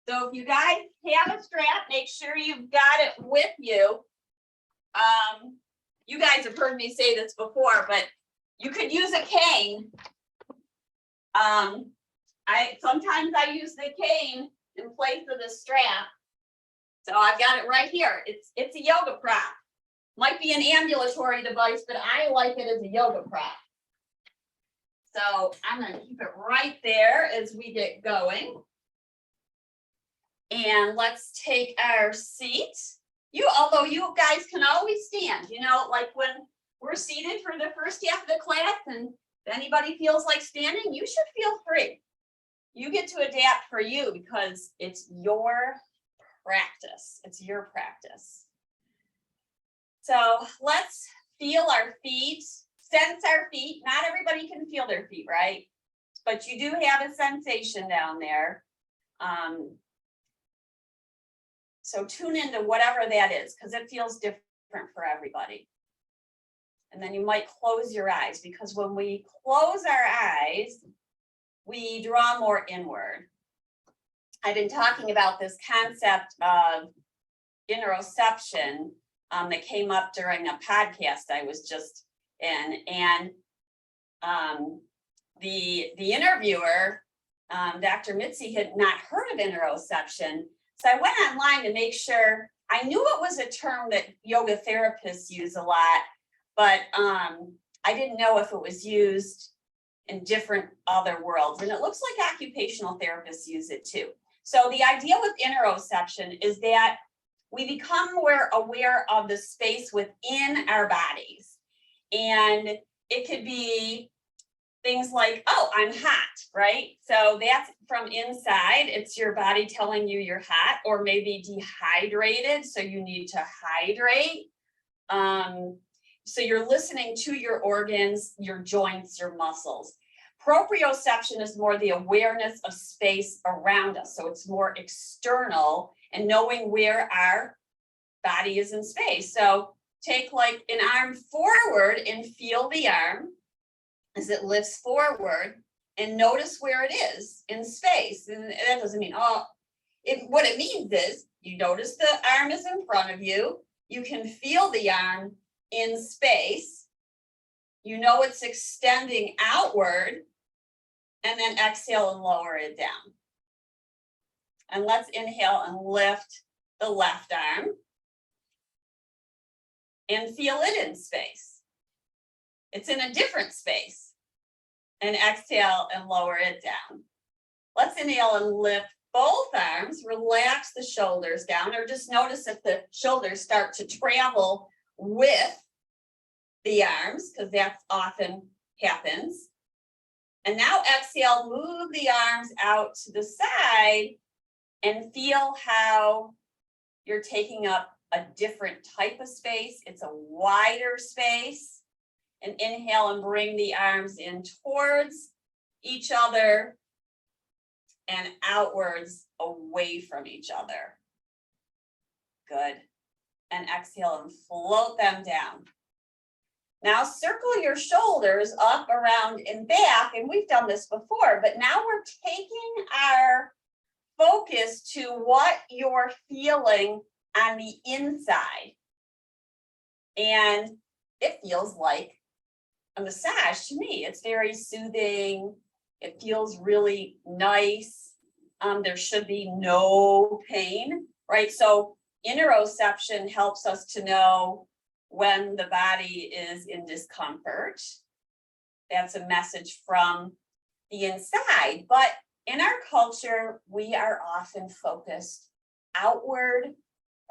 So if you guys have a strap, make sure you've got it with you. You guys have heard me say this before, but you could use a cane. Sometimes I use the cane in place of the strap. So I've got it right here. It's a yoga prop. Might be an ambulatory device, but I like it as a yoga prop. So I'm going to keep it right there as we get going. And let's take our seat. Although you guys can always stand, like when we're seated for the first half of the class, and if anybody feels like standing, you should feel free. You get to adapt for you because it's your practice. It's your practice. So let's feel our feet, sense our feet. Not everybody can feel their feet, right? But you do have a sensation down there. So tune into whatever that is, because it feels different for everybody. And then you might close your eyes, because when we close our eyes, we draw more inward. I've been talking about this concept of interoception that came up during a podcast I was just in. And the interviewer, Dr. Mitzi, had not heard of interoception. So I went online to make sure. I knew it was a term that yoga therapists use a lot, but I didn't know if it was used in different other worlds. And it looks like occupational therapists use it too. So the idea with interoception is that we become more aware of the space within our bodies. And it could be things like, oh, I'm hot, right? So that's from inside. It's your body telling you you're hot, or maybe dehydrated, so you need to hydrate. So you're listening to your organs, your joints, your muscles. Proprioception is more the awareness of space around us. So it's more external and knowing where our body is in space. So take like an arm forward and feel the arm as it lifts forward, and notice where it is in space. And that doesn't mean, what it means is you notice the arm is in front of you. You can feel the arm in space. You know it's extending outward, and then exhale and lower it down. And let's inhale and lift the left arm and feel it in space. It's in a different space. And exhale and lower it down. Let's inhale and lift both arms, relax the shoulders down, or just notice if the shoulders start to travel with the arms, because that often happens. And now exhale, move the arms out to the side and feel how you're taking up a different type of space. It's a wider space. And inhale and bring the arms in towards each other and outwards away from each other. Good. And exhale and float them down. Now circle your shoulders up, around, and back. And we've done this before, but now we're taking our focus to what you're feeling on the inside. And it feels like a massage to me. It's very soothing. It feels really nice. There should be no pain, right? So interoception helps us to know when the body is in discomfort. That's a message from the inside. But in our culture, we are often focused outward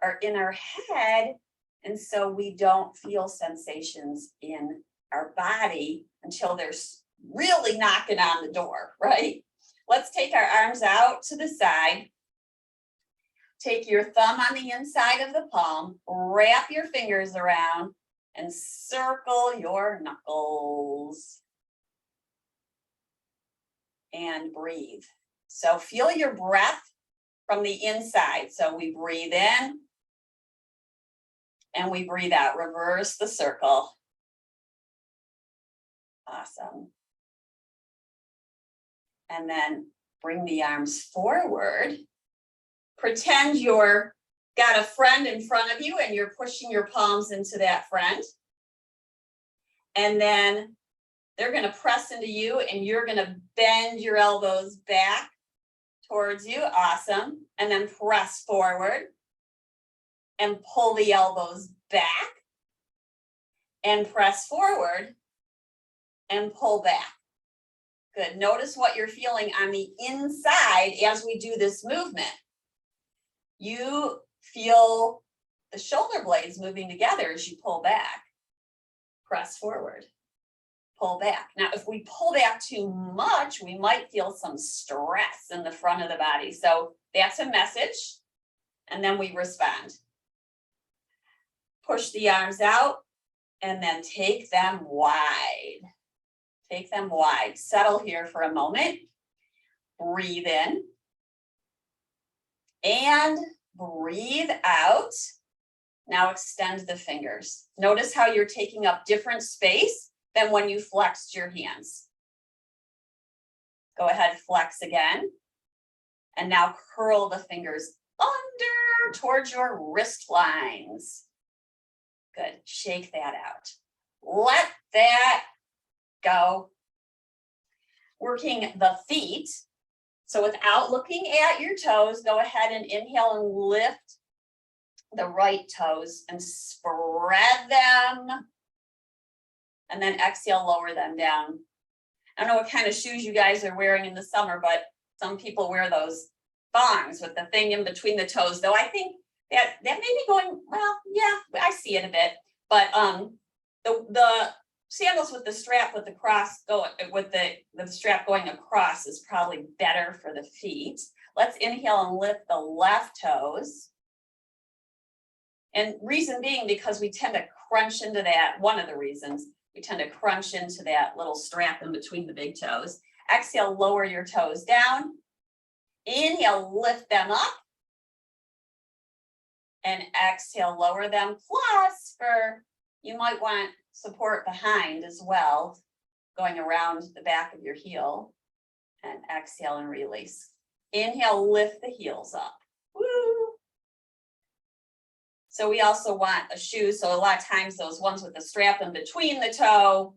or in our head. And so we don't feel sensations in our body until they're really knocking on the door, right? Let's take our arms out to the side. Take your thumb on the inside of the palm, wrap your fingers around, and circle your knuckles. And breathe. So feel your breath from the inside. So we breathe in and we breathe out. Reverse the circle. Awesome. And then bring the arms forward Pretend you're got a friend in front of you and you're pushing your palms into that friend. And then they're going to press into you and you're going to bend your elbows back towards you. Awesome. And then press forward and pull the elbows back and press forward and pull back. Good. Notice what you're feeling on the inside as we do this movement. You feel the shoulder blades moving together as you pull back. Press forward, pull back. Now, if we pull back too much, we might feel some stress in the front of the body. So that's a message. And then we respond. Push the arms out and then take them wide. Take them wide. Settle here for a moment. Breathe in. And breathe out. Now extend the fingers. Notice how you're taking up different space than when you flexed your hands. Go ahead, flex again. And now curl the fingers under towards your wrist lines. Good. Shake that out. Let that go. Working the feet. So without looking at your toes, go ahead and inhale and lift the right toes and spread them. And then exhale, lower them down. I don't know what kind of shoes you guys are wearing in the summer, but some people wear those thongs with the thing in between the toes, though I think that may be going, well, yeah, I see it a bit. But the sandals with the strap with the cross going with the strap going across is probably better for the feet. Let's inhale and lift the left toes. And reason being because we tend to crunch into that, one of the reasons, we tend to crunch into that little strap in between the big toes. Exhale, lower your toes down. Inhale, lift them up. And exhale, lower them. Plus, you might want support behind as well, going around the back of your heel. And exhale and release. Inhale, lift the heels up. Woo! So we also want a shoe. So a lot of times those ones with the strap in between the toe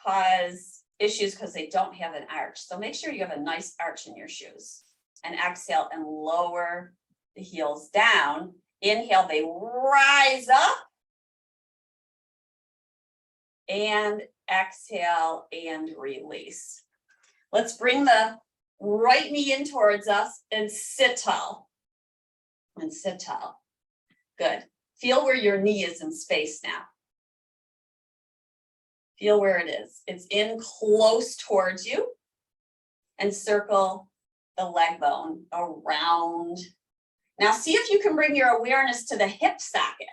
cause issues because they don't have an arch. So make sure you have a nice arch in your shoes. And exhale and lower the heels down. Inhale, they rise up. And exhale and release. Let's bring the right knee in towards us and sit tall. And sit tall. Good. Feel where your knee is in space now. Feel where it is. It's in close towards you. And circle the leg bone around. Now see if you can bring your awareness to the hip socket.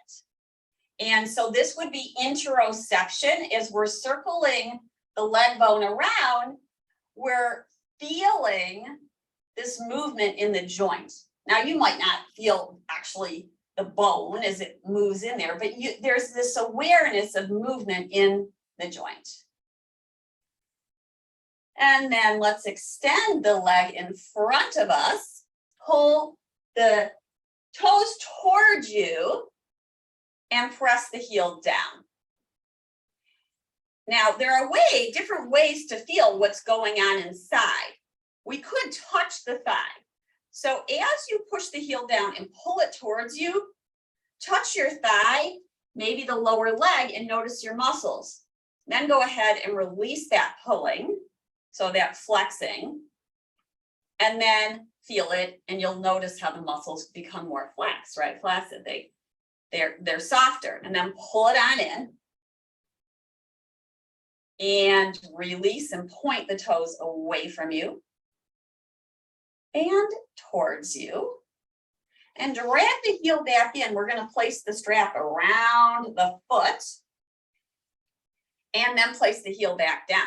And so this would be interoception. As we're circling the leg bone around, we're feeling this movement in the joint. Now you might not feel actually the bone as it moves in there, but there's this awareness of movement in the joint. And then let's extend the leg in front of us. Pull the toes towards you and press the heel down. Now, there are different ways to feel what's going on inside. We could touch the thigh. So as you push the heel down and pull it towards you, touch your thigh, maybe the lower leg, and notice your muscles. Then go ahead and release that pulling, so that flexing, and then feel it, and you'll notice how the muscles become more flex, right? Flaccid, they're softer, and then pull it on in. And release and point the toes away from you and towards you. And drag the heel back in. We're going to place the strap around the foot and then place the heel back down.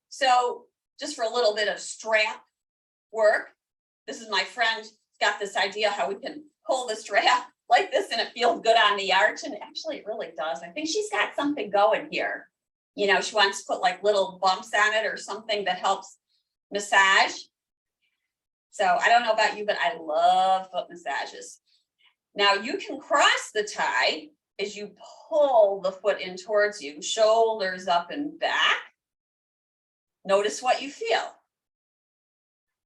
So just for a little bit of strap work, this is my friend got this idea how we can pull the strap like this and it feels good on the arch. And actually it really does. I think she's got something going here. You know, she wants to put like little bumps on it or something that helps massage. So I don't know about you, but I love foot massages. Now you can cross the tie as you pull the foot in towards you, shoulders up and back. Notice what you feel.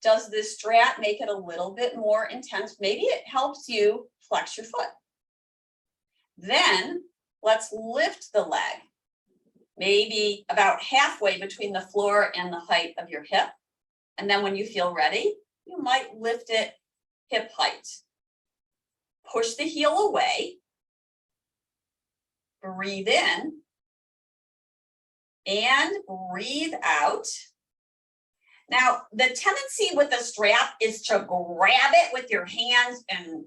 Does this strap make it a little bit more intense? Maybe it helps you flex your foot. Then let's lift the leg, maybe about halfway between the floor and the height of your hip. And then when you feel ready, you might lift it hip height. Push the heel away. Breathe in. And breathe out. Now, the tendency with the strap is to grab it with your hands and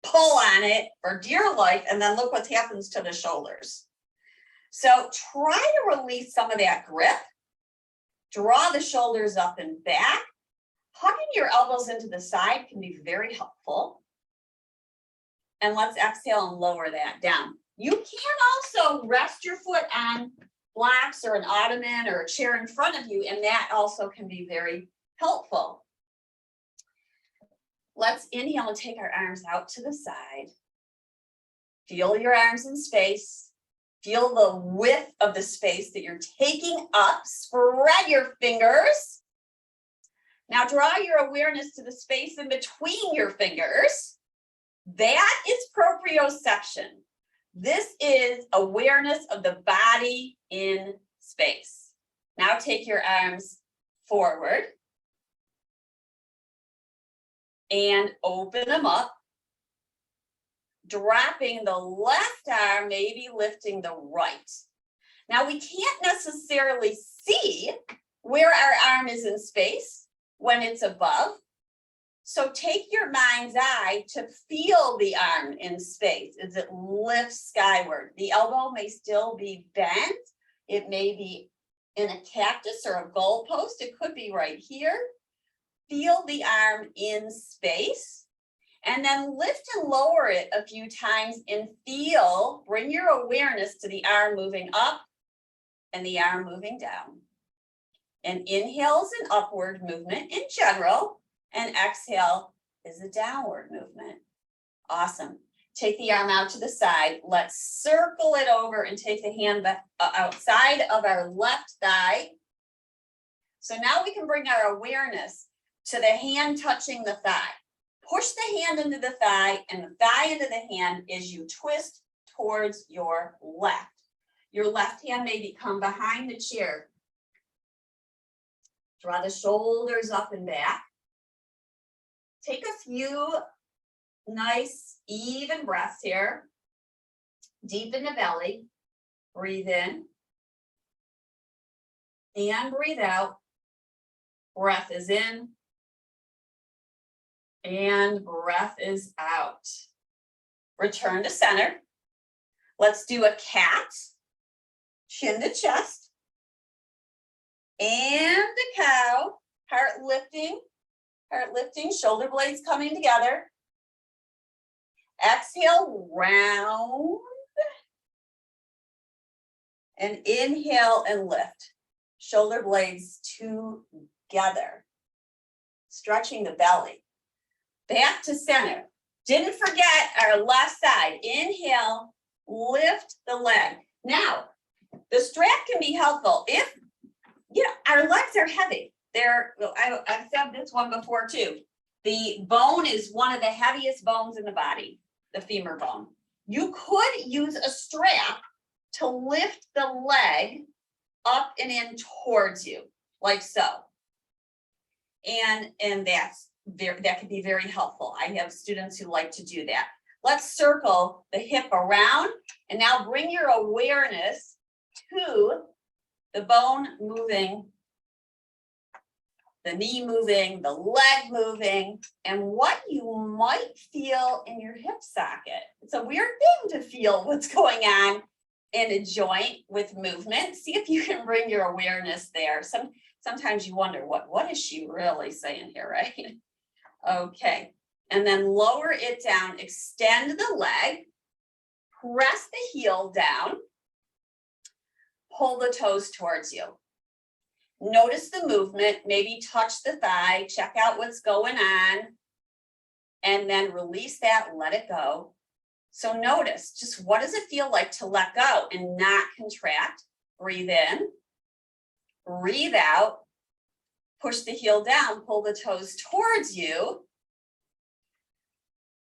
pull on it for dear life, and then look what happens to the shoulders. So try to release some of that grip. Draw the shoulders up and back. Hugging your elbows into the side can be very helpful. And let's exhale and lower that down. You can also rest your foot on blocks or an ottoman or a chair in front of you, and that also can be very helpful. Let's inhale and take our arms out to the side. Feel your arms in space. Feel the width of the space that you're taking up. Spread your fingers. Now draw your awareness to the space in between your fingers. That is proprioception. This is awareness of the body in space. Now take your arms forward and open them up, dropping the left arm, maybe lifting the right. Now we can't necessarily see where our arm is in space when it's above. So take your mind's eye to feel the arm in space as it lifts skyward. The elbow may still be bent. It may be in a cactus or a goalpost. It could be right here. Feel the arm in space and then lift and lower it a few times and feel, bring your awareness to the arm moving up and the arm moving down. And inhale is an upward movement in general. And exhale is a downward movement. Awesome. Take the arm out to the side. Let's circle it over and take the hand back outside of our left thigh. So now we can bring our awareness to the hand touching the thigh. Push the hand into the thigh and the thigh into the hand as you twist towards your left. Your left hand may become behind the chair. Draw the shoulders up and back. Take a few nice, even breaths here. Deep in the belly. Breathe in. And breathe out. Breath is in. And breath is out. Return to center. Let's do a cat. Chin to chest. And a cow. Heart lifting. Heart lifting, shoulder blades coming together. Exhale, round. And inhale and lift. Shoulder blades together. Stretching the belly. Back to center. Didn't forget our left side. Inhale, lift the leg. Now, the strap can be helpful if, our legs are heavy. I've said this one before too. The bone is one of the heaviest bones in the body, the femur bone. You could use a strap to lift the leg up and in towards you, like so. And that could be very helpful. I have students who like to do that. Let's circle the hip around and now bring your awareness to the bone moving, the knee moving, the leg moving, and what you might feel in your hip socket. It's a weird thing to feel what's going on in a joint with movement. See if you can bring your awareness there. Sometimes you wonder, what is she really saying here, right? Okay, and then lower it down, extend the leg, press the heel down, pull the toes towards you. Notice the movement, maybe touch the thigh, check out what's going on, and then release that, let it go. So notice just what does it feel like to let go and not contract? Breathe in, breathe out, push the heel down, pull the toes towards you.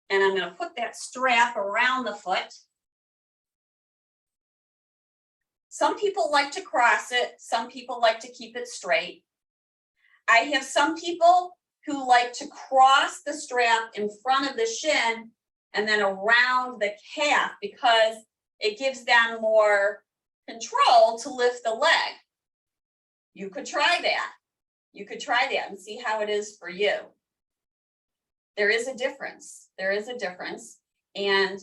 And I'm going to put that strap around the foot. Some people like to cross it. Some people like to keep it straight. I have some people who like to cross the strap in front of the shin and then around the calf because it gives them more control to lift the leg. You could try that. You could try that and see how it is for you. There is a difference. There is a difference. And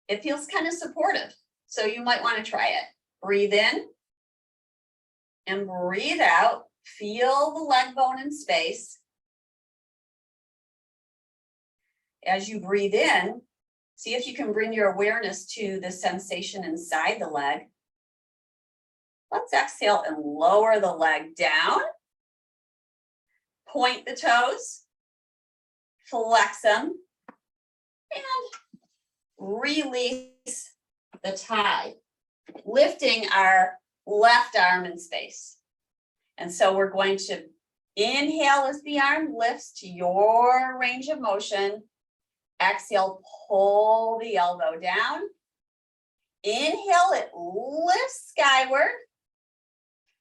it feels kind of supportive. So you might want to try it. Breathe in and breathe out. Feel the leg bone in space. As you breathe in, see if you can bring your awareness to the sensation inside the leg. Let's exhale and lower the leg down. Point the toes, flex them, and release the tie, lifting our left arm in space. And so we're going to inhale as the arm lifts to your range of motion. Exhale, pull the elbow down. Inhale, it lifts skyward.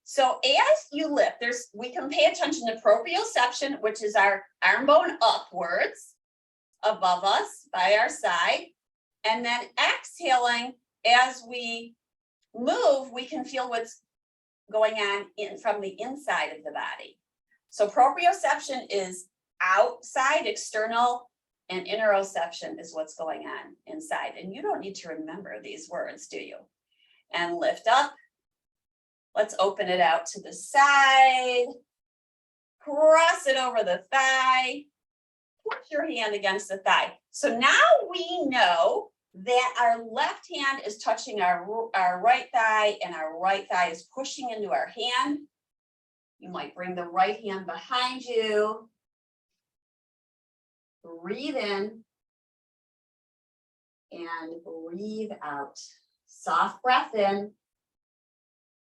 So as you lift, we can pay attention to proprioception, which is our arm bone upwards above us by our side. And then exhaling, as we move, we can feel what's going on from the inside of the body. So proprioception is outside, external, and interoception is what's going on inside. And you don't need to remember these words, do you? And lift up. Let's open it out to the side. Cross it over the thigh. Put your hand against the thigh. So now we know that our left hand is touching our right thigh and our right thigh is pushing into our hand. You might bring the right hand behind you. Breathe in and breathe out. Soft breath in.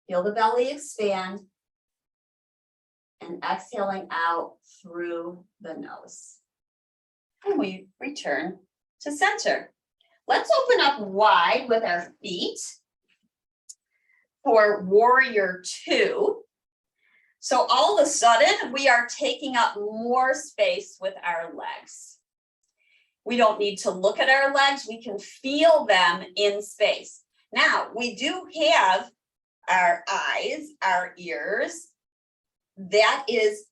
Feel the belly expand. And exhaling out through the nose. And we return to center. Let's open up wide with our feet for warrior two. So all of a sudden, we are taking up more space with our legs. We don't need to look at our legs. We can feel them in space. Now, we do have our eyes, our ears. That is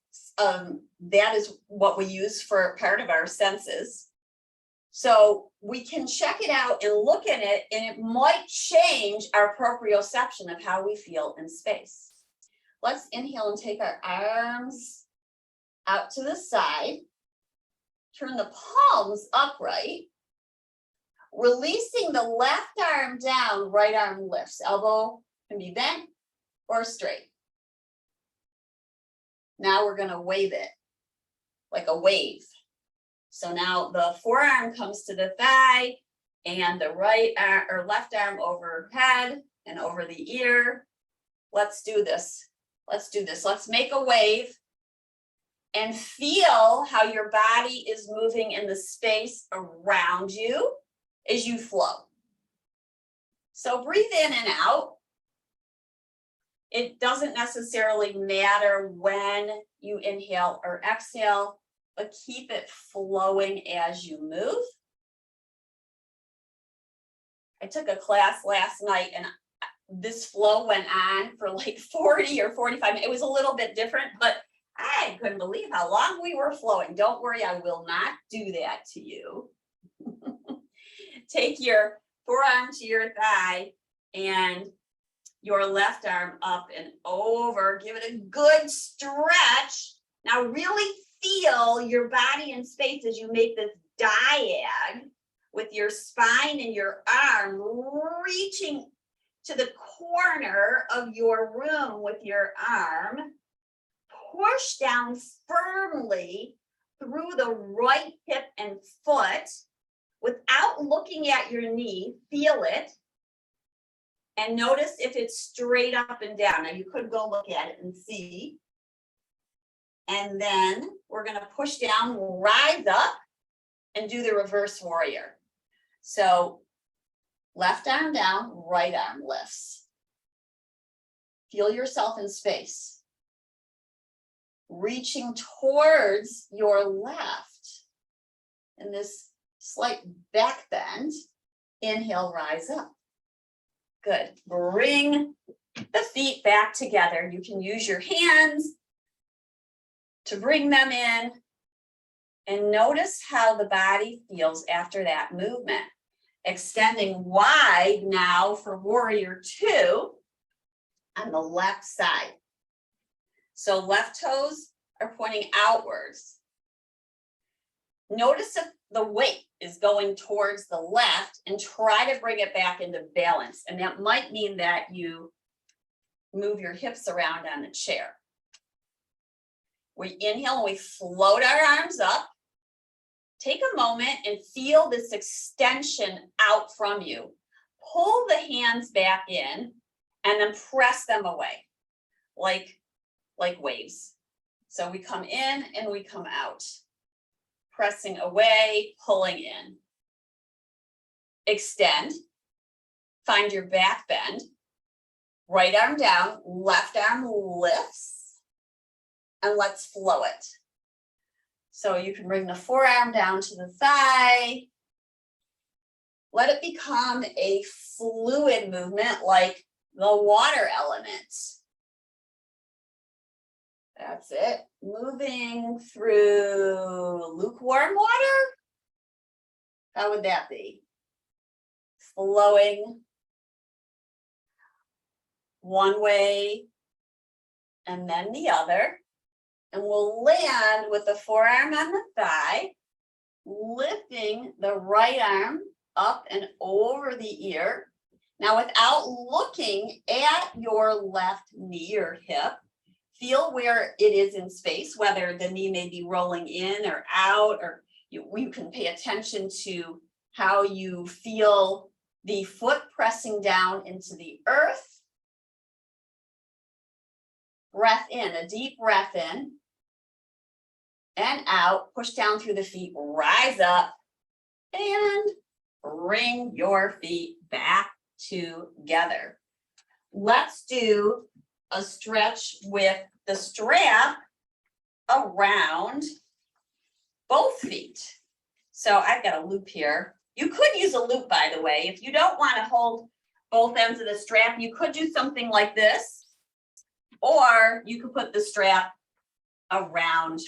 what we use for part of our senses. So we can check it out and look at it, and it might change our proprioception of how we feel in space. Let's inhale and take our arms out to the side. Turn the palms upright. Releasing the left arm down, right arm lifts. Elbow can be bent or straight. Now we're going to wave it like a wave. So now the forearm comes to the thigh and the right arm or left arm overhead and over the ear. Let's do this. Let's do this. Let's make a wave and feel how your body is moving in the space around you as you flow. So breathe in and out. It doesn't necessarily matter when you inhale or exhale, but keep it flowing as you move. I took a class last night and this flow went on for like 40 or 45 minutes. It was a little bit different, but I couldn't believe how long we were flowing. Don't worry, I will not do that to you. Take your forearm to your thigh and your left arm up and over. Give it a good stretch. Now really feel your body in space as you make this diag with your spine and your arm reaching to the corner of your room with your arm. Push down firmly through the right hip and foot without looking at your knee. Feel it. And notice if it's straight up and down. Now you could go look at it and see. And then we're going to push down, rise up, and do the reverse warrior. So left arm down, right arm lifts. Feel yourself in space. Reaching towards your left in this slight back bend. Inhale, rise up. Good. Bring the feet back together. You can use your hands to bring them in. And notice how the body feels after that movement. Extending wide now for warrior two on the left side. So left toes are pointing outwards. Notice if the weight is going towards the left and try to bring it back into balance. And that might mean that you move your hips around on the chair. We inhale and we float our arms up. Take a moment and feel this extension out from you. Pull the hands back in and then press them away like waves. So we come in and we come out. Pressing away, pulling in. Extend. Find your back bend. Right arm down, left arm lifts. And let's flow it. So you can bring the forearm down to the thigh. Let it become a fluid movement like the water element. That's it. Moving through lukewarm water. How would that be? Flowing one way and then the other. And we'll land with the forearm on the thigh, lifting the right arm up and over the ear. Now, without looking at your left knee or hip, feel where it is in space, whether the knee may be rolling in or out, or you can pay attention to how you feel the foot pressing down into the earth. Breath in, a deep breath in and out. Push down through the feet, rise up, and bring your feet back together. Let's do a stretch with the strap around both feet. So I've got a loop here. You could use a loop, by the way. If you don't want to hold both ends of the strap, you could do something like this, or you could put the strap around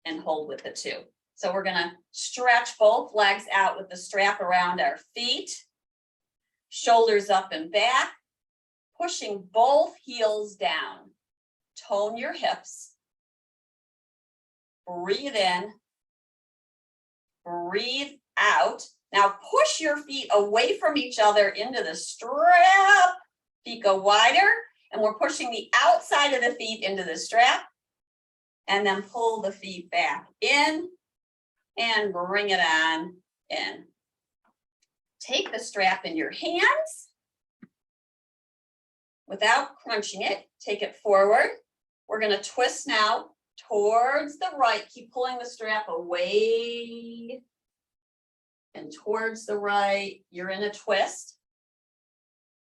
and hold with the two. So we're going to stretch both legs out with the strap around our feet, shoulders up and back, pushing both heels down. Tone your hips. Breathe in. Breathe out. Now push your feet away from each other into the strap. Feet go wider, and we're pushing the outside of the feet into the strap. And then pull the feet back in and bring it on in. Take the strap in your hands. Without crunching it, take it forward. We're going to twist now towards the right. Keep pulling the strap away and towards the right. You're in a twist.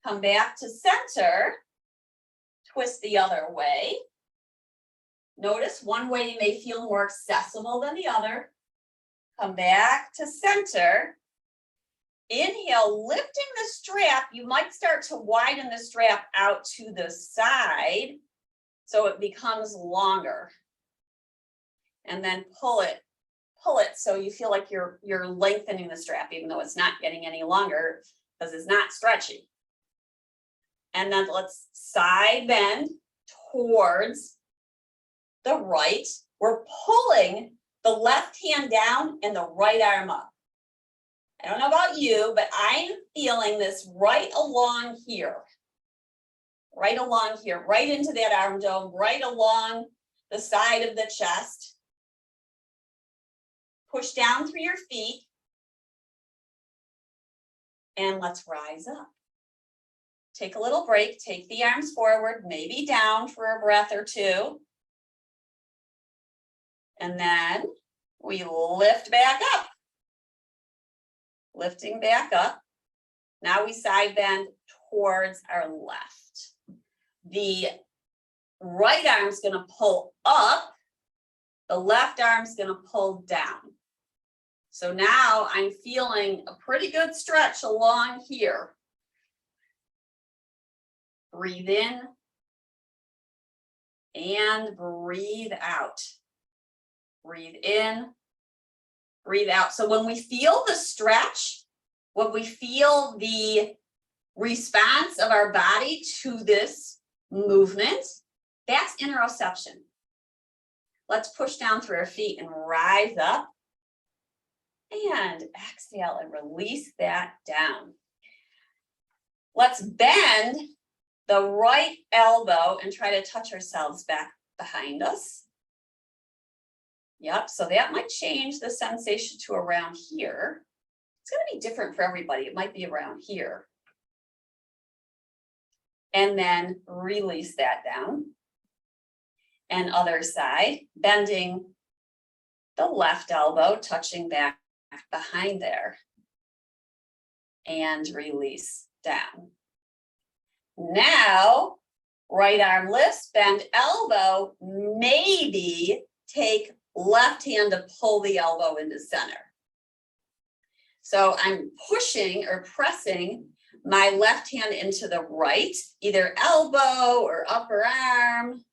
Come back to center. Twist the other way. Notice one way may feel more accessible than the other. Come back to center. Inhale, lifting the strap. You might start to widen the strap out to the side so it becomes longer. And then pull it so you feel like you're lengthening the strap, even though it's not getting any longer because it's not stretchy. And then let's side bend towards the right. We're pulling the left hand down and the right arm up. I don't know about you, but I'm feeling this right along here. right along here, right into that arm dome, right along the side of the chest. Push down through your feet. And let's rise up. Take a little break, take the arms forward, maybe down for a breath or two. And then we lift back up. Lifting back up. Now we side bend towards our left. The right arm's gonna pull up. The left arm's gonna pull down. So now I'm feeling a pretty good stretch along here. Breathe in and breathe out. Breathe in, breathe out. So when we feel the stretch, when we feel the response of our body to this movement, that's interoception. Let's push down through our feet and rise up. And exhale and release that down. Let's bend the right elbow and try to touch ourselves back behind us. Yep, so that might change the sensation to around here. It's going to be different for everybody. It might be around here. And then release that down. And other side, bending the left elbow, touching back behind there. And release down. Now, right arm lifts, bend elbow, maybe take left hand to pull the elbow into center. So I'm pushing or pressing my left hand into the right, either elbow or upper arm.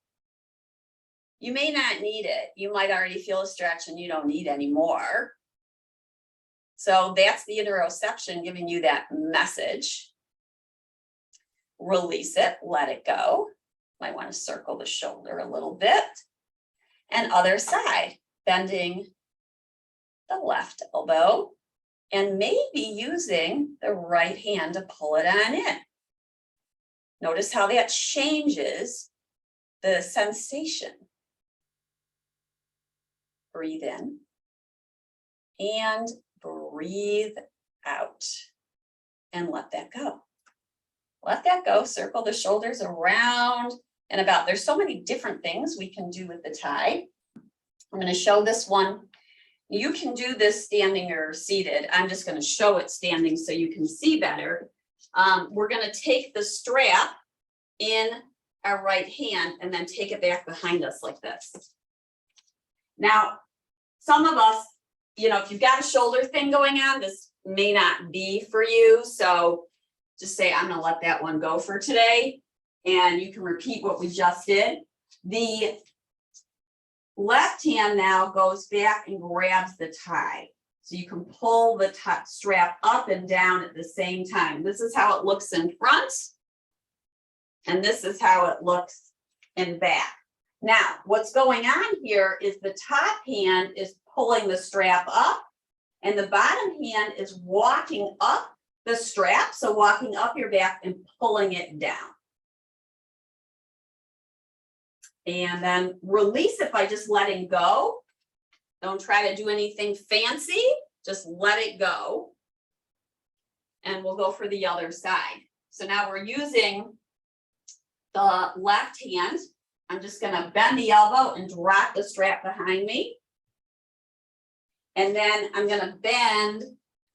You may not need it. You might already feel a stretch and you don't need any more. So that's the interoception giving you that message. Release it, let it go. Might want to circle the shoulder a little bit. And other side, bending the left elbow and maybe using the right hand to pull it on in. Notice how that changes the sensation. Breathe in and breathe out and let that go. Let that go, circle the shoulders around and about. There's so many different things we can do with the tie. I'm going to show this one. You can do this standing or seated. I'm just going to show it standing so you can see better. We're going to take the strap in our right hand and then take it back behind us like this. Now, some of us, you know, if you've got a shoulder thing going on, this may not be for you. So just say, I'm going to let that one go for today. And you can repeat what we just did. The left hand now goes back and grabs the tie. So you can pull the strap up and down at the same time. This is how it looks in front. And this is how it looks in back. Now, what's going on here is the top hand is pulling the strap up and the bottom hand is walking up the strap. So walking up your back and pulling it down. And then release it by just letting go. Don't try to do anything fancy. Just let it go. And we'll go for the other side. So now we're using the left hand. I'm just going to bend the elbow and drop the strap behind me. And then I'm going to bend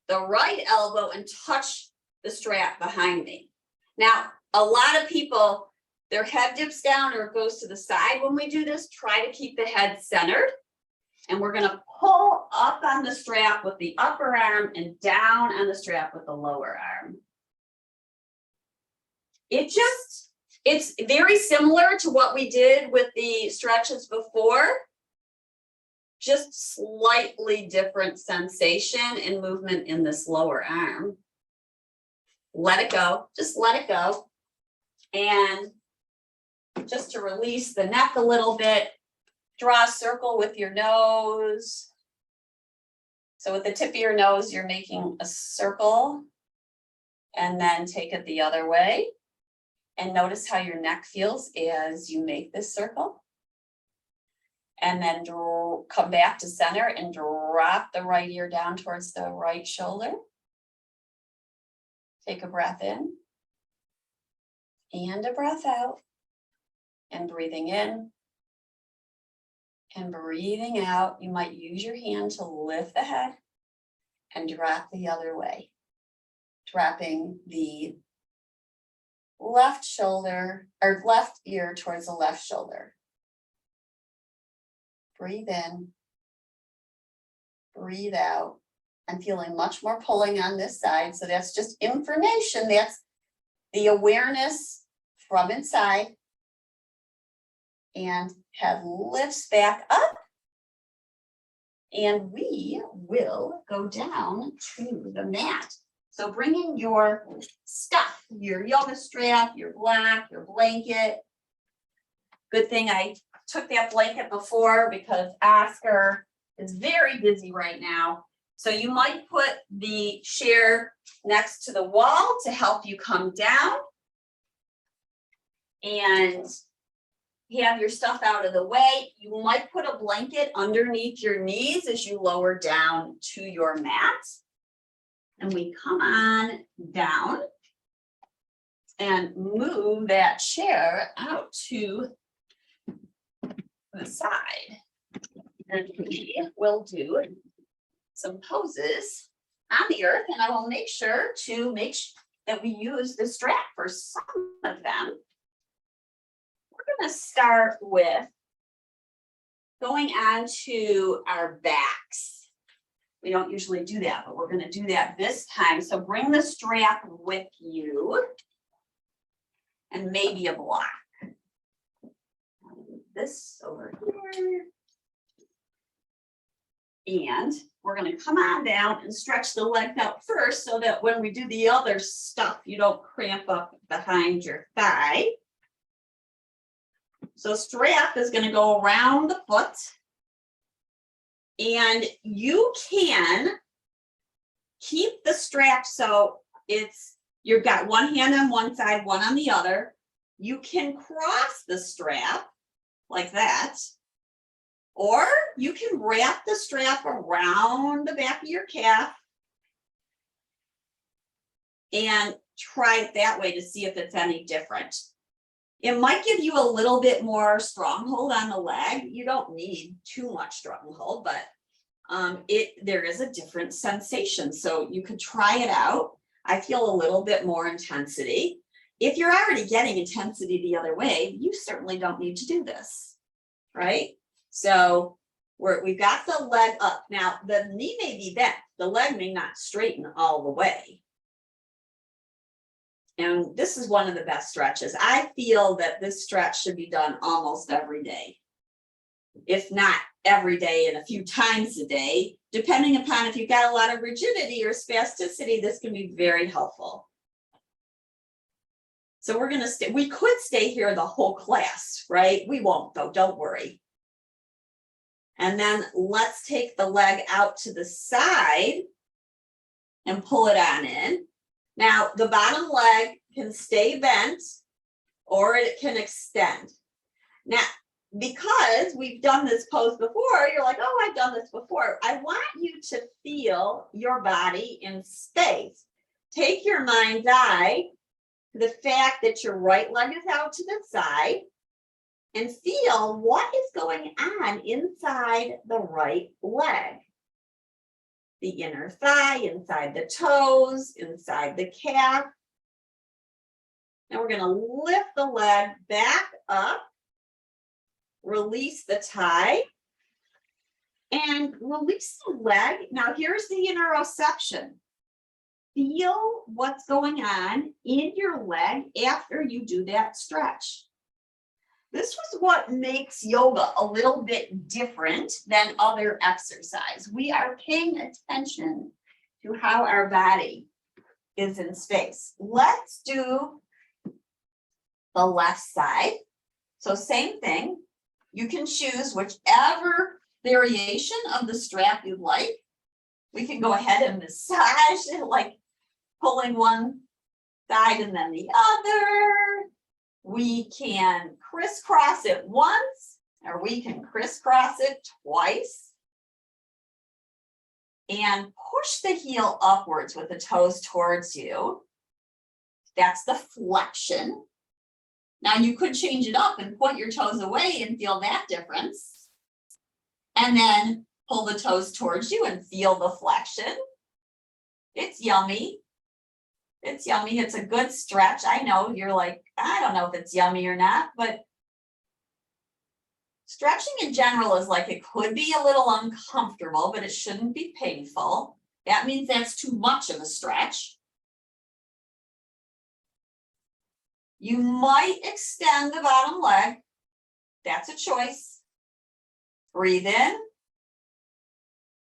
the right elbow and touch the strap behind me. Now, a lot of people, their head dips down or it goes to the side when we do this. Try to keep the head centered. And we're going to pull up on the strap with the upper arm and down on the strap with the lower arm. It's very similar to what we did with the stretches before, just slightly different sensation and movement in this lower arm. Let it go, just let it go. And just to release the neck a little bit, draw a circle with your nose. So with the tip of your nose, you're making a circle and then take it the other way. And notice how your neck feels as you make this circle. And then come back to center and drop the right ear down towards the right shoulder. Take a breath in and a breath out, and breathing in and breathing out. You might use your hand to lift the head and drop the other way, dropping the left shoulder or left ear towards the left shoulder. Breathe in, breathe out. I'm feeling much more pulling on this side. So that's just information. That's the awareness from inside. And head lifts back up. And we will go down to the mat. So bringing your stuff, your yoga strap, your block, your blanket. Good thing I took that blanket before because Oscar is very busy right now. So you might put the chair next to the wall to help you come down and have your stuff out of the way. You might put a blanket underneath your knees as you lower down to your mat. And we come on down and move that chair out to the side. And we will do some poses on the earth, and I will make sure that we use the strap for some of them. We're going to start with going on to our backs. We don't usually do that, but we're going to do that this time. So bring the strap with you and maybe a block. This over here. And we're going to come on down and stretch the leg out first so that when we do the other stuff, you don't cramp up behind your thigh. So strap is going to go around the foot. And you can keep the strap so you've got one hand on one side, one on the other. You can cross the strap like that. Or you can wrap the strap around the back of your calf and try it that way to see if it's any different. It might give you a little bit more stronghold on the leg. You don't need too much stronghold, but there is a different sensation. So you could try it out. I feel a little bit more intensity. If you're already getting intensity the other way, you certainly don't need to do this, right? So we've got the leg up. Now, the knee may be bent. The leg may not straighten all the way. And this is one of the best stretches. I feel that this stretch should be done almost every day. If not every day and a few times a day, depending upon if you've got a lot of rigidity or spasticity, this can be very helpful. So we're going to stay. We could stay here the whole class, right? We won't though, don't worry. And then let's take the leg out to the side and pull it on in. Now, the bottom leg can stay bent or it can extend. Now, because we've done this pose before, you're like, oh, I've done this before. I want you to feel your body in space. Take your mind's eye to the fact that your right leg is out to the side and feel what is going on inside the right leg. The inner thigh, inside the toes, inside the calf. Now we're going to lift the leg back up, release the tie, and release the leg. Now here's the interoception. Feel what's going on in your leg after you do that stretch. This was what makes yoga a little bit different than other exercise. We are paying attention to how our body is in space. Let's do the left side. So same thing. You can choose whichever variation of the strap you'd like. We can go ahead and massage it, like pulling one side and then the other. We can crisscross it once, or we can crisscross it twice. And push the heel upwards with the toes towards you. That's the flexion. Now you could change it up and point your toes away and feel that difference. And then pull the toes towards you and feel the flexion. It's yummy. It's yummy. It's a good stretch. I know you're like, I don't know if it's yummy or not, but stretching in general is like, it could be a little uncomfortable, but it shouldn't be painful. That means that's too much of a stretch. You might extend the bottom leg. That's a choice. Breathe in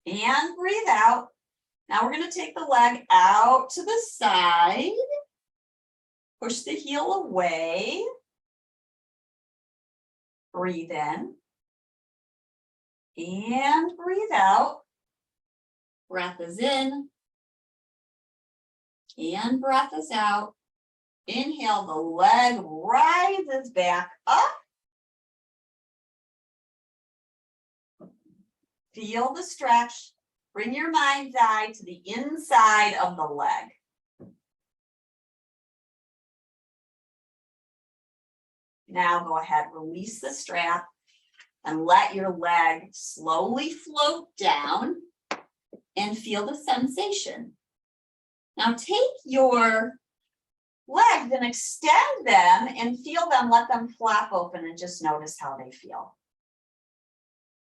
and breathe out. Now we're going to take the leg out to the side. Push the heel away. Breathe in and breathe out. Breath is in and breath is out. Inhale, the leg rises back up. Feel the stretch. Bring your mind's eye to the inside of the leg. Now go ahead, release the strap and let your leg slowly float down and feel the sensation. Now take your legs and extend them and feel them, let them flap open and just notice how they feel.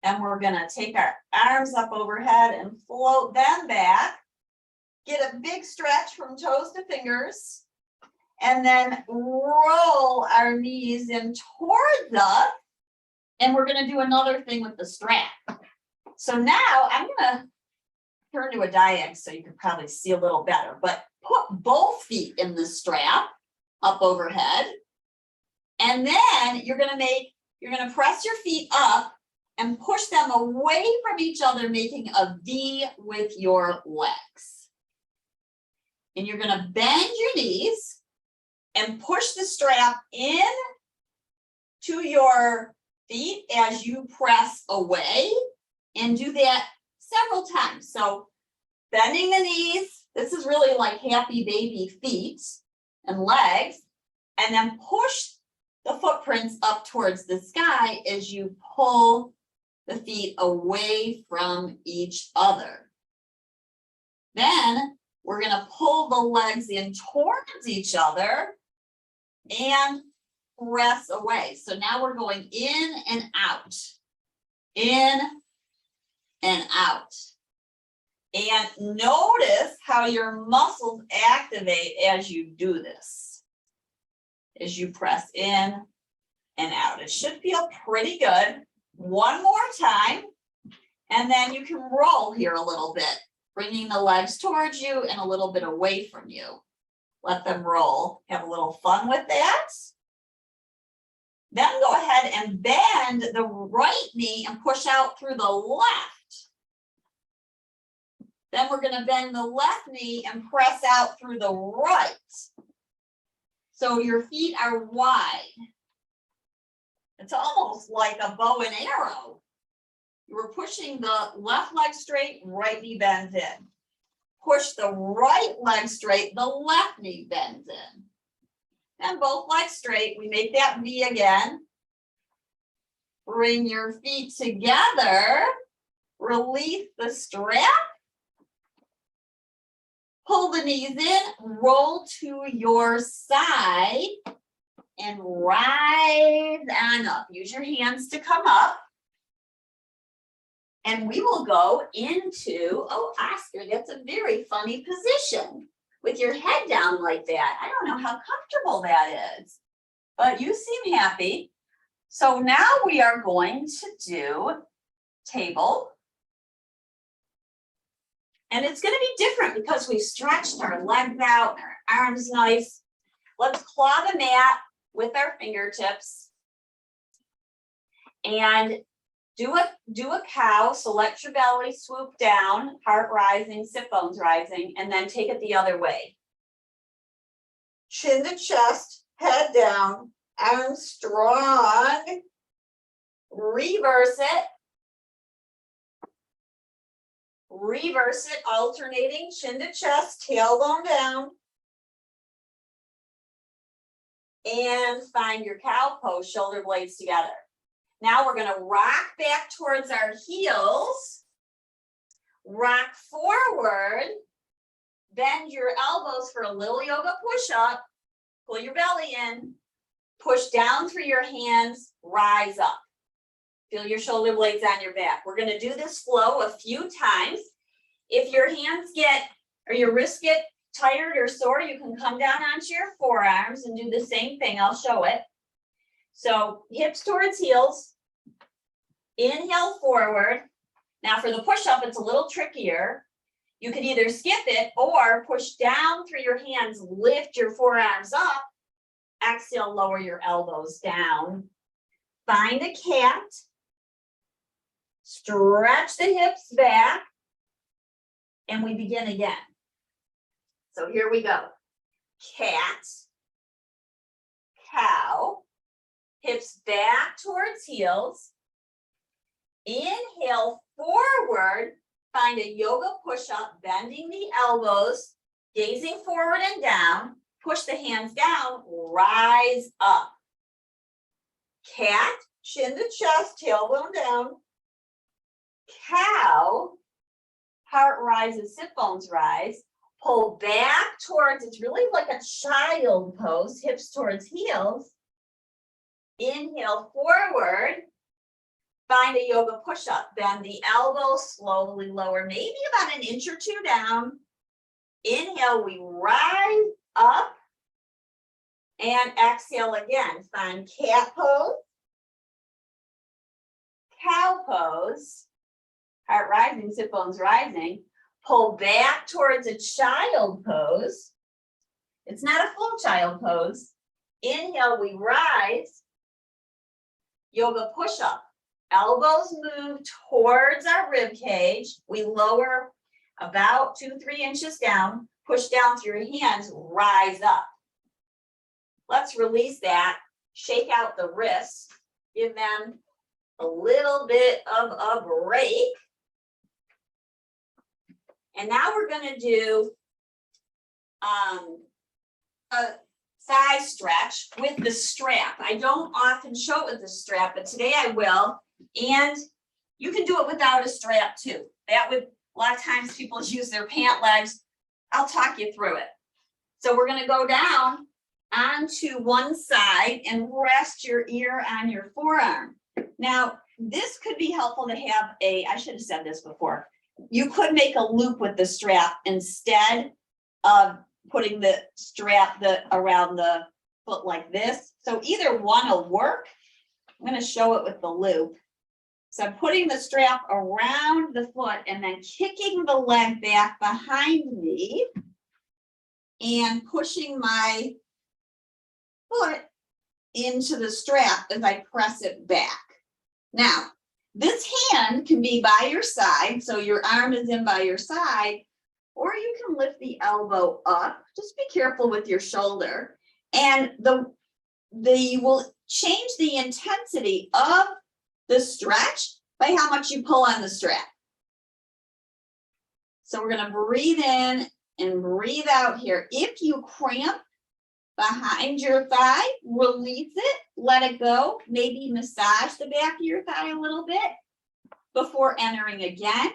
And we're gonna take our arms up overhead and float them back. Get a big stretch from toes to fingers. And then roll our knees in towards us. And we're gonna do another thing with the strap. So now I'm gonna turn to a diag so you can probably see a little better, but put both feet in the strap up overhead. And then you're gonna press your feet up and push them away from each other, making a V with your legs. And you're gonna bend your knees and push the strap in to your feet as you press away, and do that several times. So bending the knees, this is really like happy baby feet and legs, and then push the footprints up towards the sky as you pull the feet away from each other. Then we're gonna pull the legs in towards each other and press away. So now we're going in and out, in and out. And notice how your muscles activate as you do this, as you press in and out. It should feel pretty good. One more time, and then you can roll here a little bit, bringing the legs towards you and a little bit away from you. Let them roll. Have a little fun with that. Then go ahead and bend the right knee and push out through the left. Then we're going to bend the left knee and press out through the right. So your feet are wide. It's almost like a bow and arrow. You were pushing the left leg straight, right knee bends in. Push the right leg straight, the left knee bends in. And both legs straight, we make that V again. Bring your feet together, release the strap. Pull the knees in, roll to your side, and rise on up. Use your hands to come up. And we will go into, oh, Oscar, that's a very funny position with your head down like that. I don't know how comfortable that is, but you seem happy. So now we are going to do table. And it's going to be different because we've stretched our legs out, our arms nice. Let's claw the mat with our fingertips and do a cow. So let your belly swoop down, heart rising, sit bones rising, and then take it the other way. Chin to chest, head down, arm strong. Reverse it. Reverse it, alternating chin to chest, tailbone down. And find your cow pose, shoulder blades together. Now we're going to rock back towards our heels. Rock forward. Bend your elbows for a little yoga push-up. Pull your belly in. Push down through your hands. Rise up. Feel your shoulder blades on your back. We're going to do this flow a few times. If your hands get, or your wrists get tired or sore, you can come down onto your forearms and do the same thing. I'll show it. So hips towards heels. Inhale forward. Now for the push-up, it's a little trickier. You could either skip it or push down through your hands, lift your forearms up. Exhale, lower your elbows down. Find a cat. Stretch the hips back. And we begin again. So here we go. Cat, cow, hips back towards heels. Inhale forward, find a yoga push-up, bending the elbows, gazing forward and down, push the hands down, rise up. Cat, chin to chest, tailbone down. Cow, heart rises, sit bones rise. Pull back towards, it's really like a child pose, hips towards heels. Inhale forward. Find a yoga push-up. Bend the elbows, slowly lower, maybe about an inch or two down. Inhale, we rise up. And exhale again. Find cat pose. Cow pose. Heart rising, sit bones rising. Pull back towards a child pose. It's not a full child pose. Inhale, we rise. Yoga push-up. Elbows move towards our rib cage. We lower about 2-3 inches down. Push down through your hands, rise up. Let's release that. Shake out the wrists. Give them a little bit of a break. And now we're going to do a thigh stretch with the strap. I don't often show it with the strap, but today I will. And you can do it without a strap too. That would, a lot of times people use their pant legs. I'll talk you through it. So we're going to go down onto one side and rest your ear on your forearm. Now, this could be helpful to have a, I should have said this before. You could make a loop with the strap instead of putting the strap around the foot like this. So either one will work. I'm going to show it with the loop. So I'm putting the strap around the foot and then kicking the leg back behind me and pushing my foot into the strap as I press it back. Now, this hand can be by your side, so your arm is in by your side, or you can lift the elbow up. Just be careful with your shoulder. And you will change the intensity of the stretch by how much you pull on the strap. So we're going to breathe in and breathe out here. If you cramp behind your thigh, release it, let it go. Maybe massage the back of your thigh a little bit before entering again.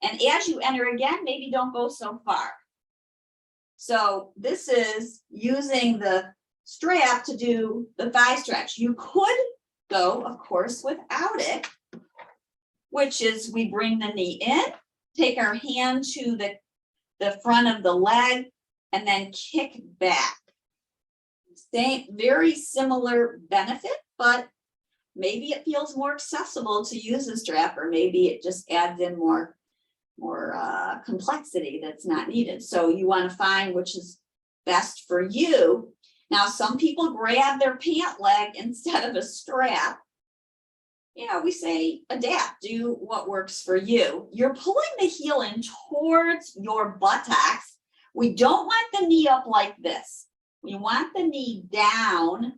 And as you enter again, maybe don't go so far. So this is using the strap to do the thigh stretch. You could go, of course, without it, which is we bring the knee in, take our hand to the front of the leg, and then kick back. Same, very similar benefit, but maybe it feels more accessible to use a strap, or maybe it just adds in more complexity that's not needed. So you want to find which is best for you. Now, some people grab their pant leg instead of a strap. You know, we say adapt, do what works for you. You're pulling the heel in towards your buttocks. We don't want the knee up like this. We want the knee down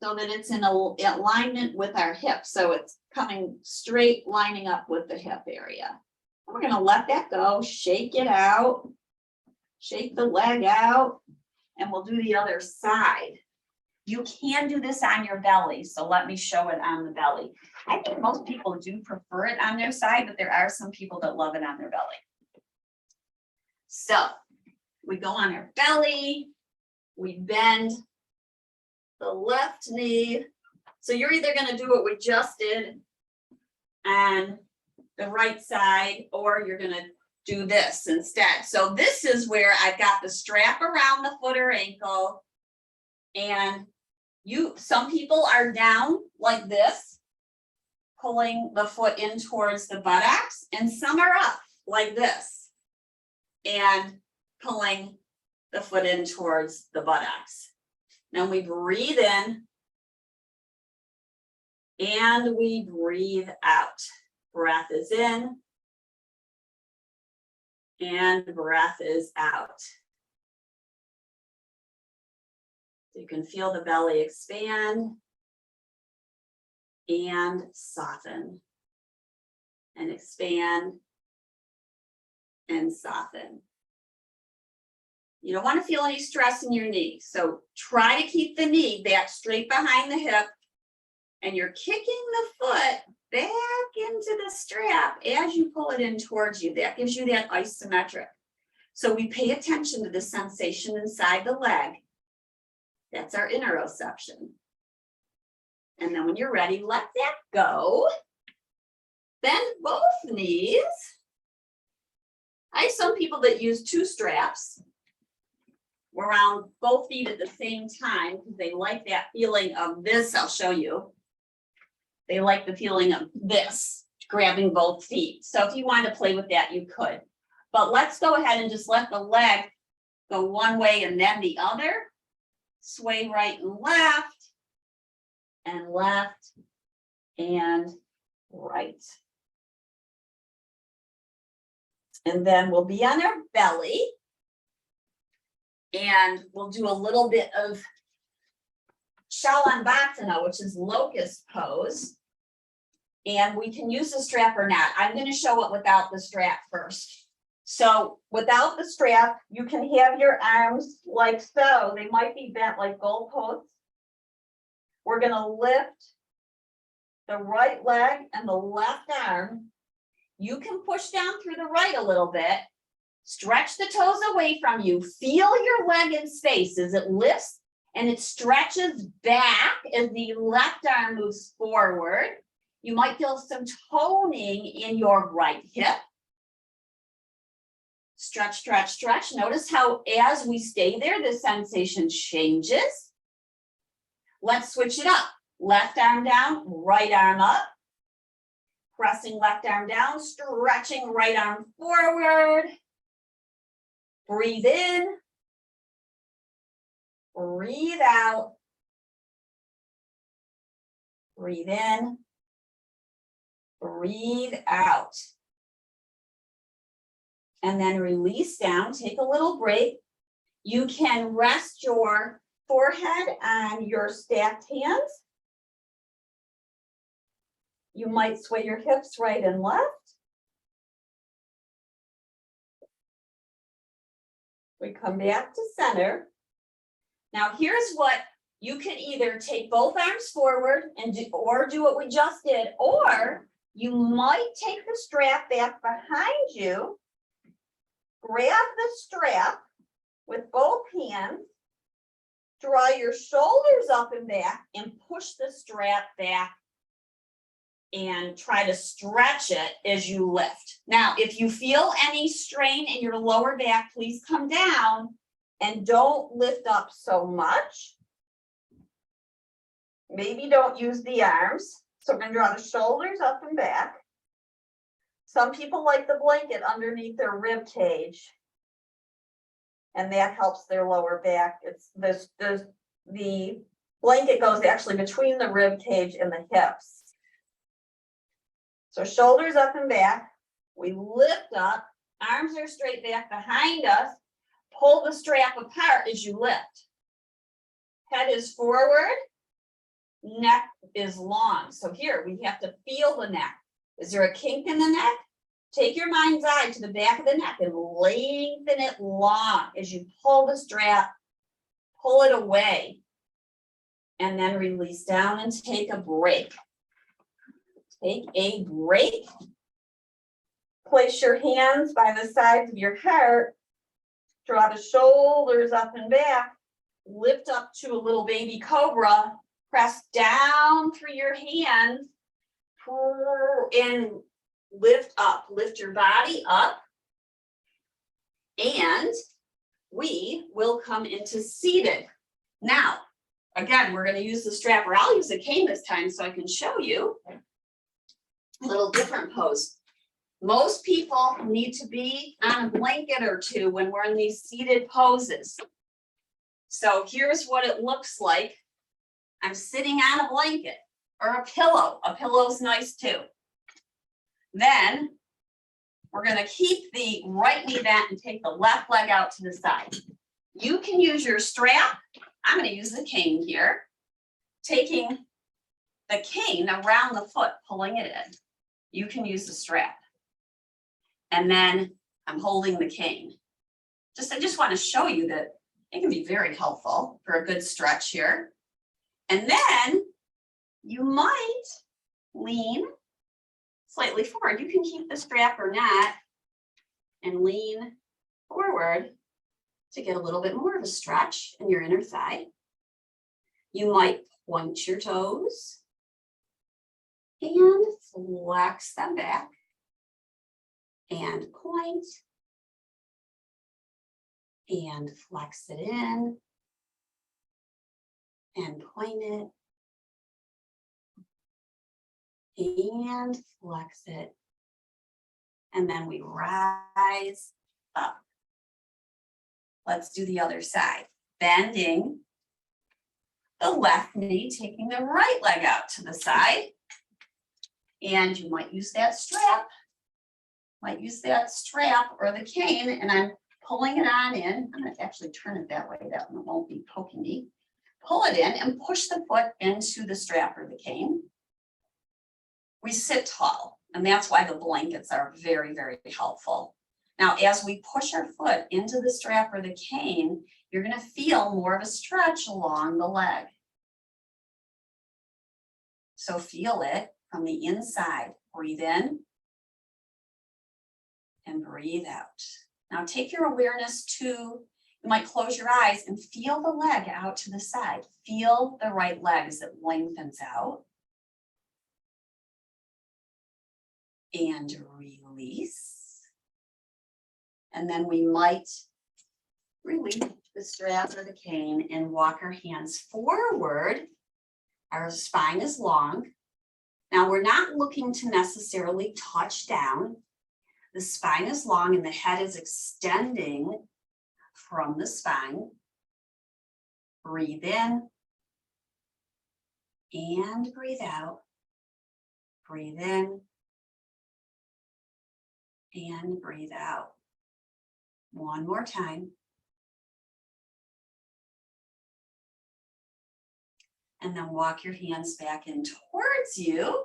so that it's in alignment with our hip. So it's coming straight, lining up with the hip area. We're going to let that go, shake it out, shake the leg out, and we'll do the other side. You can do this on your belly, so let me show it on the belly. I think most people do prefer it on their side, but there are some people that love it on their belly. So we go on our belly, we bend the left knee. So you're either going to do what we just did on the right side, or you're going to do this instead. So this is where I've got the strap around the foot or ankle, and some people are down like this, pulling the foot in towards the buttocks, and some are up like this and pulling the foot in towards the buttocks. Now we breathe in and we breathe out. Breath is in and breath is out. You can feel the belly expand and soften, and expand and soften. You don't want to feel any stress in your knee, so try to keep the knee back straight behind the hip, and you're kicking the foot back into the strap as you pull it in towards you. That gives you that isometric. So we pay attention to the sensation inside the leg. That's our interoception. And then when you're ready, let that go. Bend both knees. I have some people that use 2 straps around both feet at the same time because they like that feeling of this. I'll show you. They like the feeling of this, grabbing both feet. So if you wanted to play with that, you could. But let's go ahead and just let the leg go one way and then the other. Sway right and left and right. And then we'll be on our belly, and we'll do a little bit of Shavasana, which is locust pose. And we can use the strap or not. I'm going to show it without the strap first. So without the strap, you can have your arms like so. They might be bent like goalposts. We're going to lift the right leg and the left arm. You can push down through the right a little bit. Stretch the toes away from you. Feel your leg in space as it lifts and it stretches back as the left arm moves forward. You might feel some toning in your right hip. Stretch, stretch, stretch. Notice how as we stay there, the sensation changes. Let's switch it up. Left arm down, right arm up. Pressing left arm down, stretching right arm forward. Breathe in. Breathe out. Breathe in. Breathe out. And then release down, take a little break. You can rest your forehead on your stacked hands. You might sway your hips right and left. We come back to center. Now here's what you can either take both arms forward and do what we just did, or you might take the strap back behind you. Grab the strap with both hands, draw your shoulders up and back, and push the strap back and try to stretch it as you lift. Now, if you feel any strain in your lower back, please come down and don't lift up so much. Maybe don't use the arms. So we're going to draw the shoulders up and back. Some people like the blanket underneath their rib cage, and that helps their lower back. It's the blanket goes actually between the rib cage and the hips. So shoulders up and back. We lift up, arms are straight back behind us. Pull the strap apart as you lift. Head is forward. neck is long. So here we have to feel the neck. Is there a kink in the neck? Take your mind's eye to the back of the neck and lengthen it long as you pull the strap, pull it away, and then release down and take a break. Take a break. Place your hands by the sides of your heart. Draw the shoulders up and back. Lift up to a little baby cobra. Press down through your hands and lift up. Lift your body up. And we will come into seated. Now, again, we're going to use the strap, or I'll use a cane this time so I can show you a little different pose. Most people need to be on a blanket or two when we're in these seated poses. So here's what it looks like. I'm sitting on a blanket or a pillow. A pillow's nice too. Then we're going to keep the right knee bent and take the left leg out to the side. You can use your strap. I'm going to use the cane here. Taking the cane around the foot, pulling it in. You can use the strap. And then I'm holding the cane. I just want to show you that it can be very helpful for a good stretch here. And then you might lean slightly forward. You can keep the strap or not and lean forward to get a little bit more of a stretch in your inner thigh. You might point your toes and flex them back and point and flex it in and point it and flex it. And then we rise up. Let's do the other side. Bending the left knee, taking the right leg out to the side. And you might use that strap. Or the cane, and I'm pulling it on in. I'm going to actually turn it that way. That one won't be poking me. Pull it in and push the foot into the strap or the cane. We sit tall, and that's why the blankets are very, very helpful. Now, as we push our foot into the strap or the cane, you're going to feel more of a stretch along the leg. So feel it from the inside. Breathe in and breathe out. Now take your awareness to, you might close your eyes and feel the leg out to the side. Feel the right leg as it lengthens out. And release. And then we might release the strap or the cane and walk our hands forward. Our spine is long. Now we're not looking to necessarily touch down. The spine is long and the head is extending from the spine. Breathe in and breathe out. Breathe in and breathe out. One more time. And then walk your hands back in towards you.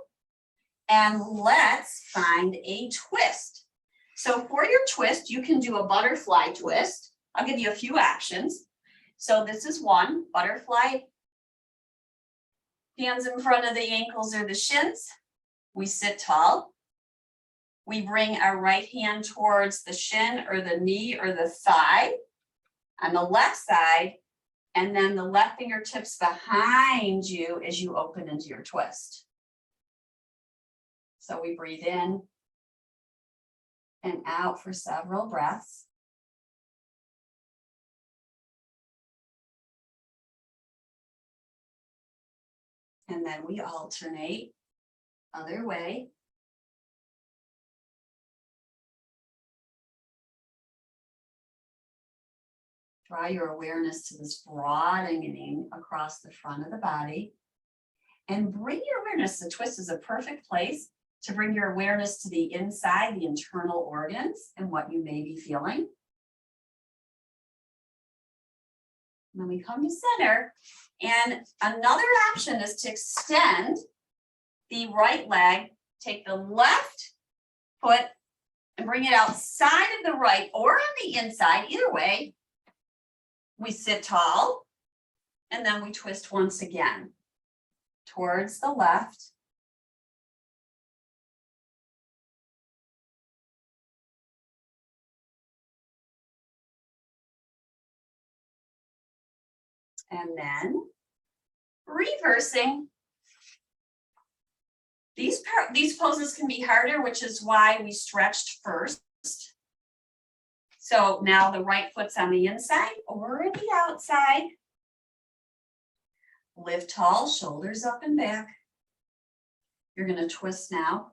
And let's find a twist. So for your twist, you can do a butterfly twist. I'll give you a few options. So this is one, butterfly. Hands in front of the ankles or the shins. We sit tall. We bring our right hand towards the shin or the knee or the thigh on the left side, and then the left fingertips behind you as you open into your twist. So we breathe in and out for several breaths. And then we alternate other way. Draw your awareness to this broadening across the front of the body. And bring your awareness, the twist is a perfect place to bring your awareness to the inside, the internal organs, and what you may be feeling. And then we come to center. And another option is to extend the right leg, take the left foot and bring it outside of the right or on the inside, either way. We sit tall and then we twist once again towards the left. And then reversing. These poses can be harder, which is why we stretched first. So now the right foot's on the inside or the outside. Lift tall, shoulders up and back. You're going to twist now.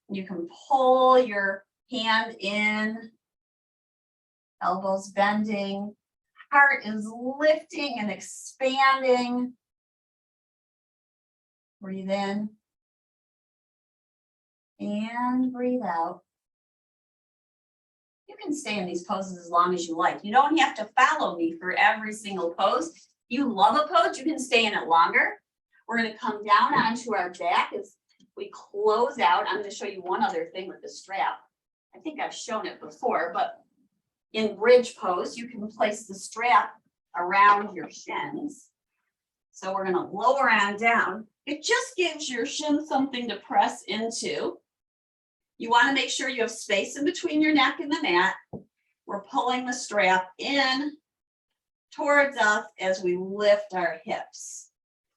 You can pull your hand in, elbows bending, heart is lifting and expanding. Breathe in and breathe out. You can stay in these poses as long as you like. You don't have to follow me for every single pose. You love a pose, you can stay in it longer. We're going to come down onto our back as we close out. I'm going to show you one other thing with the strap. I think I've shown it before, but in bridge pose, you can place the strap around your shins. So we're going to lower on down. It just gives your shin something to press into. You want to make sure you have space in between your neck and the mat. We're pulling the strap in towards us as we lift our hips.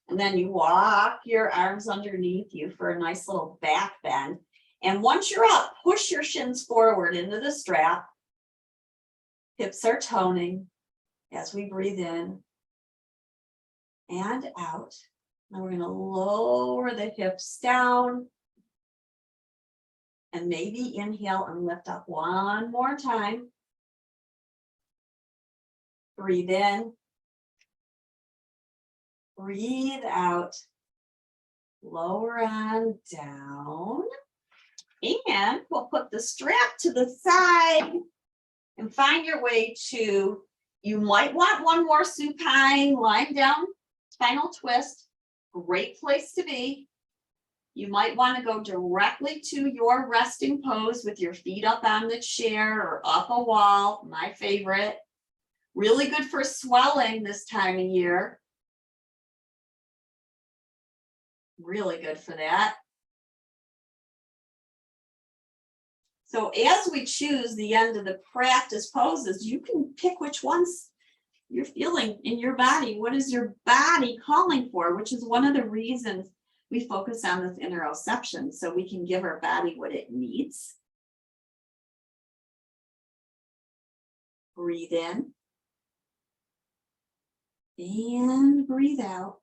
And then you walk your arms underneath you for a nice little back bend. And once you're up, push your shins forward into the strap. Hips are toning as we breathe in and out. Now we're going to lower the hips down. And maybe inhale and lift up one more time. Breathe in. Breathe out. Lower on down. And we'll put the strap to the side and find your way to, you might want one more supine, lying down, spinal twist. Great place to be. You might want to go directly to your resting pose with your feet up on the chair or up a wall, my favorite. Really good for swelling this time of year. Really good for that. So as we choose the end of the practice poses, you can pick which ones you're feeling in your body. What is your body calling for? Which is one of the reasons we focus on this interoception, so we can give our body what it needs. Breathe in and breathe out.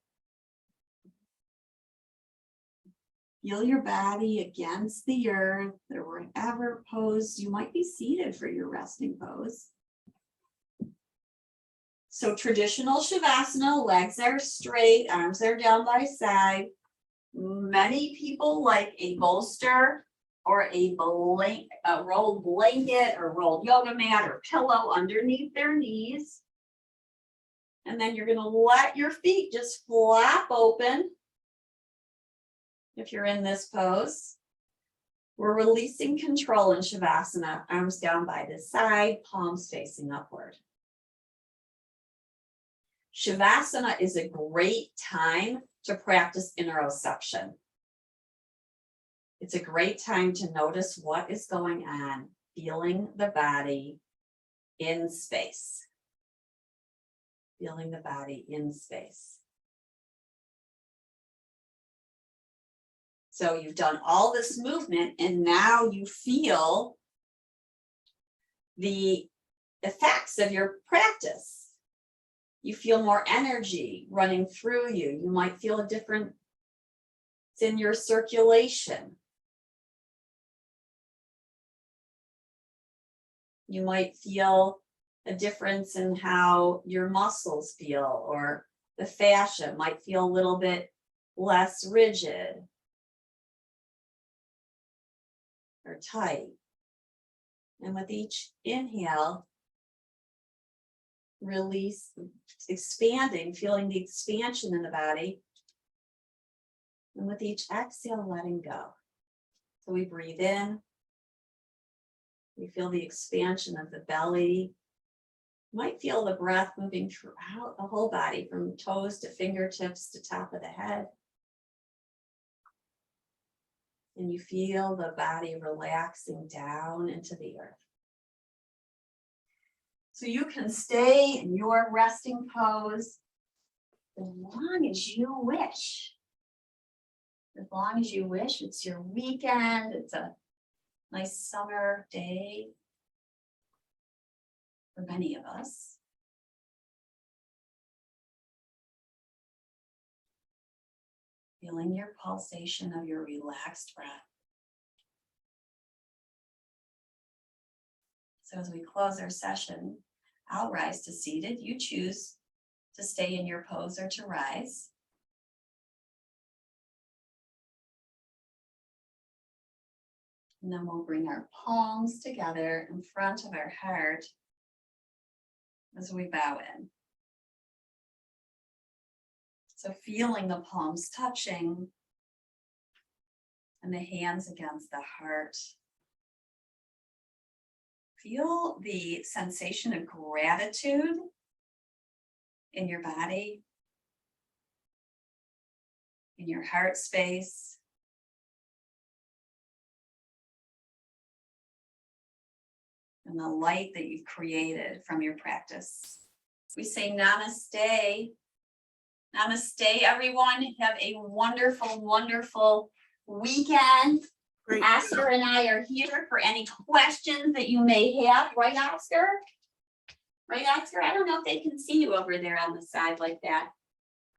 Feel your body against the earth or wherever pose. You might be seated for your resting pose. So traditional Shavasana, legs are straight, arms are down by side. Many people like a bolster or a rolled blanket or rolled yoga mat or pillow underneath their knees. And then you're going to let your feet just flap open. If you're in this pose, we're releasing control in Shavasana, arms down by the side, palms facing upward. Shavasana is a great time to practice interoception. It's a great time to notice what is going on, feeling the body in space. Feeling the body in space. So you've done all this movement and now you feel the effects of your practice. You feel more energy running through you. You might feel a difference in your circulation. You might feel a difference in how your muscles feel, or the fascia might feel a little bit less rigid or tight. And with each inhale, release, expanding, feeling the expansion in the body. And with each exhale, letting go. So we breathe in. We feel the expansion of the belly. You might feel the breath moving throughout the whole body, from toes to fingertips to top of the head. And you feel the body relaxing down into the earth. So you can stay in your resting pose as long as you wish. As long as you wish. It's your weekend. It's a nice summer day for many of us. Feeling your pulsation of your relaxed breath. So as we close our session, I'll rise to seated. You choose to stay in your pose or to rise. And then we'll bring our palms together in front of our heart as we bow in. So feeling the palms touching and the hands against the heart. Feel the sensation of gratitude in your body, in your heart space. And the light that you've created from your practice. We say namaste. Namaste, everyone. Have a wonderful, wonderful weekend. Great. Oscar and I are here for any questions that you may have. Right, Oscar? Right, Oscar? I don't know if they can see you over there on the side like that.